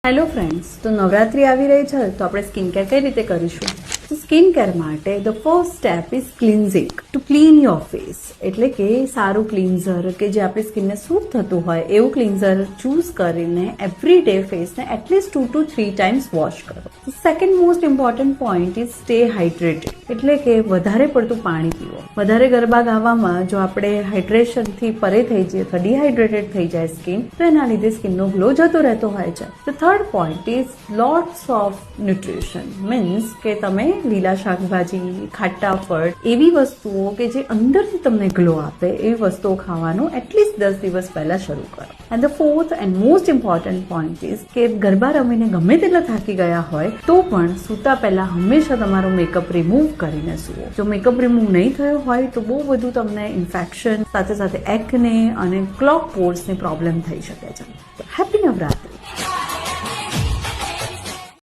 Hello friends, તો નવરાત્રી આવી રહી છે તો આપણે સ્કિન કેર કઈ રીતે કરીશું? તો સ્કિન કેર માટે the first step is cleansing. To clean your face, એટલે કે સારું ક્લિન્ઝર કે જે આપણી સ્કિનને સૂટ થતું હોય એવું ક્લિન્ઝર ચૂઝ કરીને એવરી ડે ફેસને એટલીસ્ટ 2 to 3 ટાઈમ્સ વોશ કરો. Second most important point is stay hydrated, એટલે કે વધારે પડતું પાણી પીવો. વધારે ગરબા ગાવામાં જો આપણે હાઇડ્રેશનથી પરે થઈ જઈએ તો ડિહાઇડ્રેટેડ થઈ જાય સ્કિન, તો એના લીધે સ્કિનનો ગ્લો જતો રહેતો હોય છે. The third point is lots of nutrition, means કે તમે લીલા શાકભાજી, ખાટા ફળ, એવી વસ્તુઓ કે જે અંદરથી તમને ગ્લો આપે એવી વસ્તુઓ ખાવાનું એટલીસ્ટ 10 દિવસ પહેલા શરૂ કરો. And the fourth and most important point is કે ગરબા રમીને ગમે તેટલા થાકી ગયા હોય તો પણ સૂતા પહેલા હંમેશા તમારો મેકઅપ રિમૂવ કરીને સૂવો. જો મેકઅપ રિમૂવ નહીં થયો હોય તો બહુ બધું તમને ઇન્ફેક્શન સાથે સાથે એકને અને ક્લોગ પોર્સની પ્રોબ્લેમ થઈ શકે છે. હેપી નવરાત્રી.